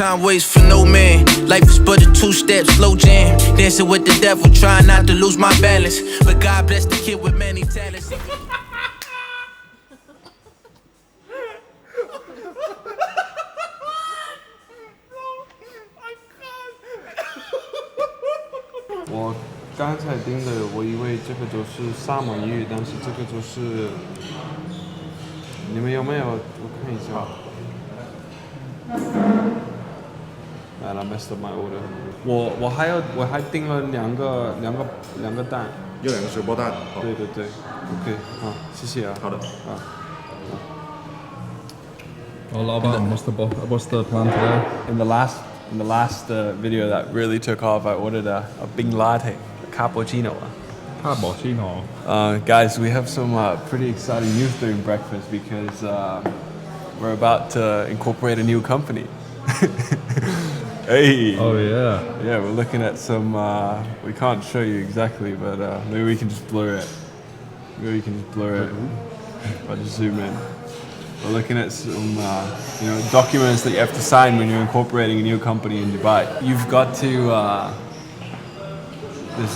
Time waits for no man. Life is but a two-step slow jam. Dancing with the devil, trying not to lose my balance. But God bless the kid with many talents. 我刚才订的，我以为这个就是萨摩鱼，但是这个就是你们有没有？我看一下。Man, I messed up my order. 我还订了两个蛋，有2个水波蛋。对对对 ，OK， 好，谢谢啊。好的。啊。Oh, 老板 what's the plan today? In the last video that really took off, I ordered a Bing latte, a cappuccino. Cappuccino. Guys, we have some pretty exciting news during breakfast because we're about to incorporate a new company. Hey. Oh yeah. Yeah, we're looking at some. We can't show you exactly, but maybe we can just blur it. I'll just zoom in. We're looking at some, documents that you have to sign when you're incorporating a new company in Dubai. You've got to.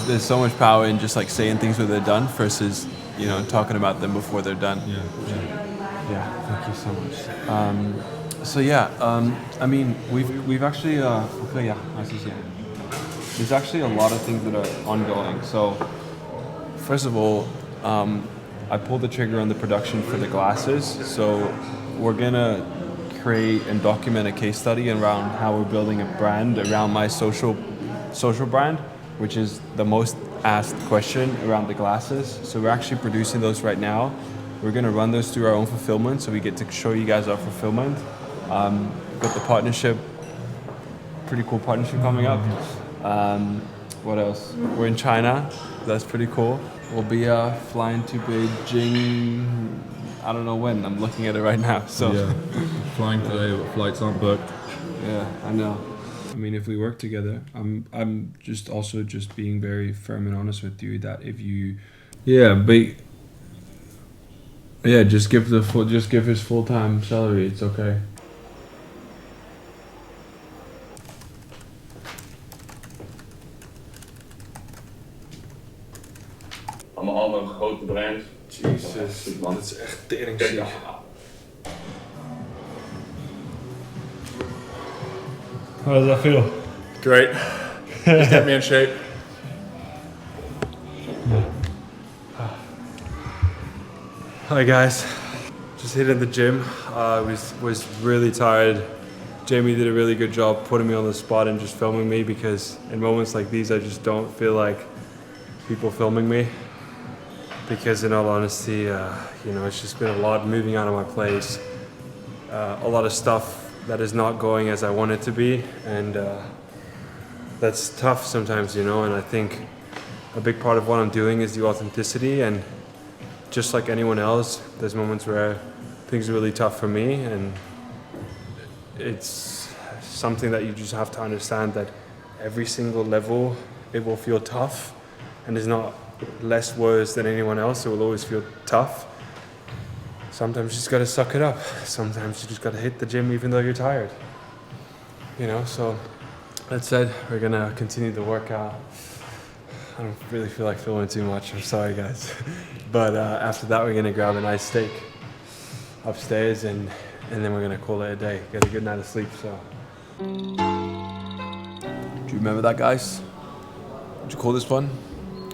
There's so much power in just like saying things when they're done versus, talking about them before they're done. Yeah. Thank you so much. I mean, we've actually. There's actually a lot of things that are ongoing. So, first of all. I pulled the trigger on the production for the glasses, so we're gonna create and document a case study around how we're building a brand around my social brand, which is the most asked question around the glasses. So we're actually producing those right now. We're gonna run those through our own fulfillment, so we get to show you guys our fulfillment. Got the partnership, pretty cool partnership coming up. What else? We're in China, that's pretty cool. We'll be flying to Beijing, I don't know when, I'm looking at it right now. So yeah, flying today, but flights aren't booked. Yeah, I know. I mean, if we work together, I'm just being very firm and honest with you that if you, just give his full-time salary, it's okay. Allemaal grote brands. Jesus, man, het is echt teringziek. How does that feel? Great. Just get me in shape. Hi guys, just hitting the gym. Was really tired. Jamie did a really good job putting me on the spot and just filming me because in moments like these I just don't feel like people filming me. Because in all honesty, it's just been a lot moving out of my place. A lot of stuff that is not going as I want it to be, and that's tough sometimes, and I think a big part of what I'm doing is the authenticity, and just like anyone else, there's moments where things are really tough for me, and it's something that you just have to understand that every single level it will feel tough, and it's not less worse than anyone else. It will always feel tough. Sometimes you just gotta suck it up. Sometimes you just gotta hit the gym even though you're tired. So that said, we're gonna continue the workout. I don't really feel like filming too much, I'm sorry guys. But after that we're gonna grab a nice steak upstairs and then we're gonna call it a day. Get a good night of sleep, so. Do you remember that, guys? Would you call this one?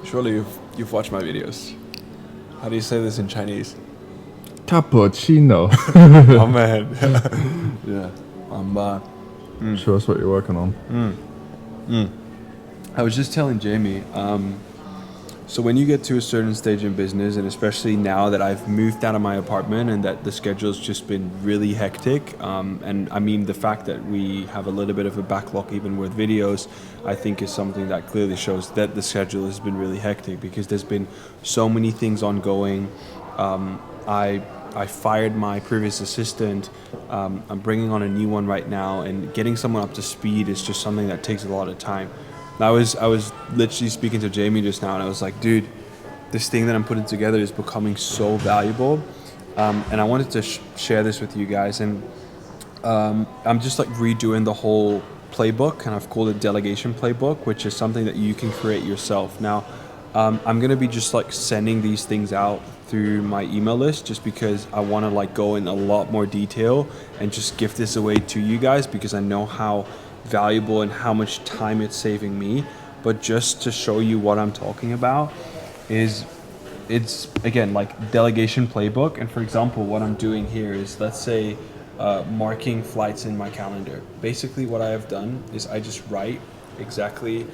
Surely you've watched my videos. How do you say this in Chinese? Cappuccino. Oh man. Yeah. Show us what you're working on. I was just telling Jamie, so when you get to a certain stage in business, and especially now that I've moved out of my apartment and that the schedule's just been really hectic, and I mean the fact that we have a little bit of a backlog even with videos, I think is something that clearly shows that the schedule has been really hectic because there's been so many things ongoing. I fired my previous assistant. I'm bringing on a new one right now, and getting someone up to speed is just something that takes a lot of time. I was literally speaking to Jamie just now, and I was like, dude, this thing that I'm putting together is becoming so valuable, and I wanted to share this with you guys. And I'm just like redoing the whole playbook, and I've called it Delegation Playbook, which is something that you can create yourself. Now, I'm gonna be just like sending these things out through my email list, just because I want to like go in a lot more detail and just give this away to you guys, because I know how valuable and how much time it's saving me. But just to show you what I'm talking about is, it's again like Delegation Playbook. And for example, what I'm doing here is, let's say, marking flights in my calendar. Basically what I have done is I just write exactly,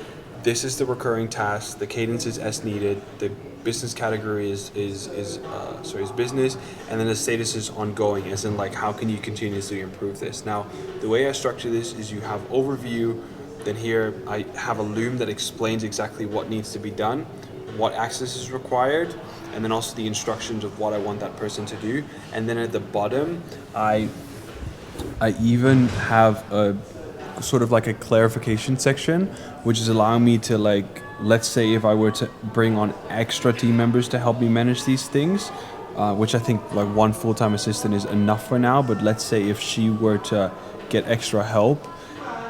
this is the recurring task, the cadence is as needed, the business category is business, and then the status is ongoing, as in like how can you continuously improve this. Now the way I structure this is, you have overview, then here I have a loom that explains exactly what needs to be done, what access is required, and then also the instructions of what I want that person to do. And then at the bottom I even have a sort of like a clarification section, which is allowing me to, like, let's say if I were to bring on extra team members to help me manage these things, which I think like one full-time assistant is enough for now, but let's say if she were to get extra help,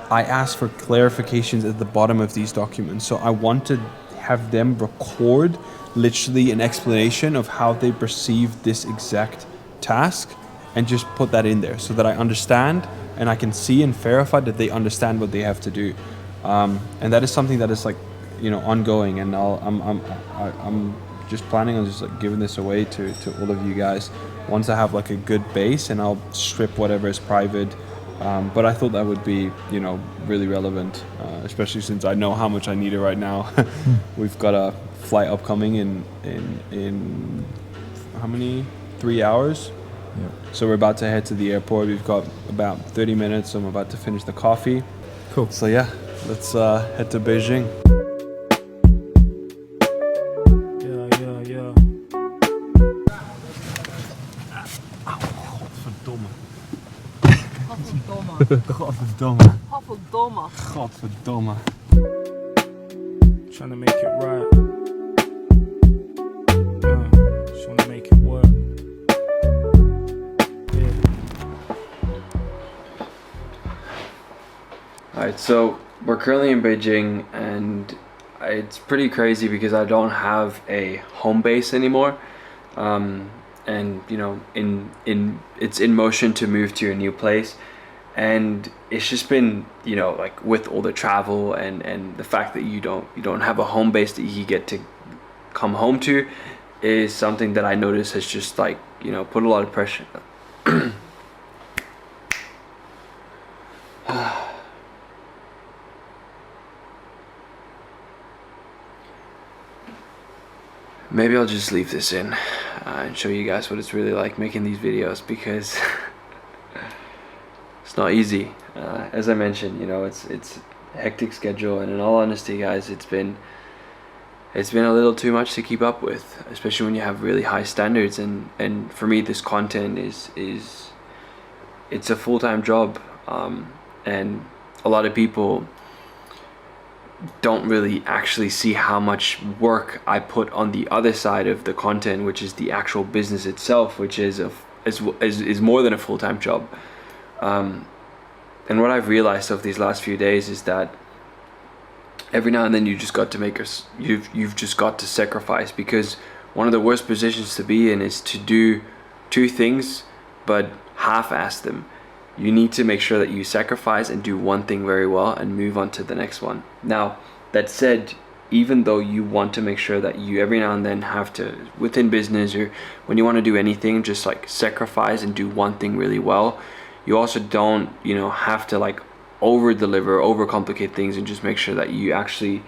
I ask for clarifications at the bottom of these documents. So I want to have them record literally an explanation of how they perceive this exact task, and just put that in there so that I understand and I can see and verify that they understand what they have to do. And that is something that is like, you know, ongoing, and I'm just planning on just like giving this away to all of you guys once I have like a good base, and I'll strip whatever is private. But I thought that would be, you know, really relevant, especially since I know how much I need it right now. We've got a flight upcoming in how many? 3 hours. Yeah. So we're about to head to the airport. We've got about 30 minutes. So I'm about to finish the coffee. Cool. So yeah, let's head to Beijing. Ja. Godverdomme. Godverdomme. Godverdomme. Trying to make it right. Just wanna make it work. Yeah. Alright, so we're currently in Beijing, and it's pretty crazy because I don't have a home base anymore. And you know, it's in motion to move to a new place, and it's just been, you know, like with all the travel and the fact that you don't have a home base that you get to come home to, is something that I notice has just, like, you know, put a lot of pressure. Maybe I'll just leave this in and show you guys what it's really like making these videos, because it's not easy. As I mentioned, you know, it's a hectic schedule, and in all honesty, guys, it's been a little too much to keep up with, especially when you have really high standards. And for me, this content is it's a full-time job, and a lot of people don't really actually see how much work I put on the other side of the content, which is the actual business itself, which is more than a full-time job. And what I've realized of these last few days is that every now and then you just got to you've just got to sacrifice, because one of the worst positions to be in is to do two things but half-ass them. You need to make sure that you sacrifice and do one thing very well and move on to the next one. Now, that said, even though you want to make sure that you every now and then have to, within business or when you want to do anything, just like sacrifice and do one thing really well, you also don't, you know, have to like over deliver, overcomplicate things, and just make sure that you actually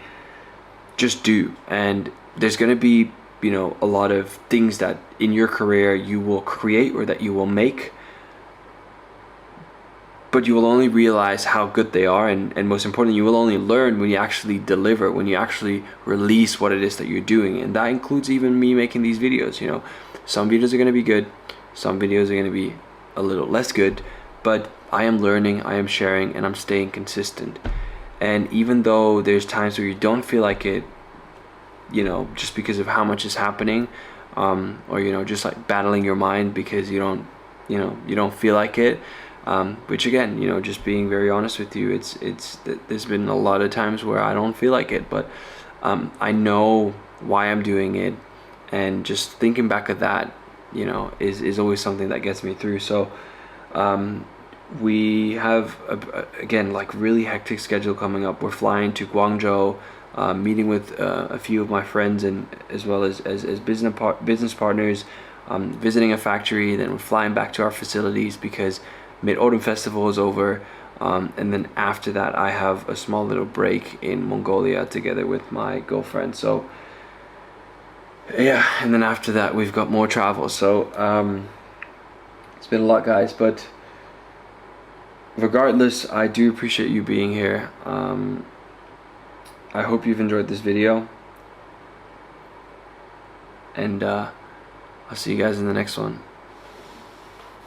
just do. And there's going to be, you know, a lot of things that in your career you will create or that you will make, but you will only realize how good they are, and most importantly, you will only learn when you actually deliver, when you actually release what it is that you're doing. And that includes even me making these videos. You know, some videos are going to be good, some videos are going to be a little less good, but I am learning, I am sharing, and I'm staying consistent. And even though there's times where you don't feel like it, you know, just because of how much is happening, or, you know, just like battling your mind because you don't feel like it, Which again, you know, just being very honest with you, there's been a lot of times where I don't feel like it, but I know why I'm doing it, and just thinking back at that, you know, is always something that gets me through. So we have again, like, really hectic schedule coming up. We're flying to Guangzhou, meeting with a few of my friends, and as well as business partners, visiting a factory. Then we're flying back to our facilities because Mid-Autumn Festival is over, and then after that I have a small little break in Mongolia together with my girlfriend. So yeah, and then after that we've got more travel. So it's been a lot, guys, but regardless, I do appreciate you being here. I hope you've enjoyed this video, and I'll see you guys in the next one.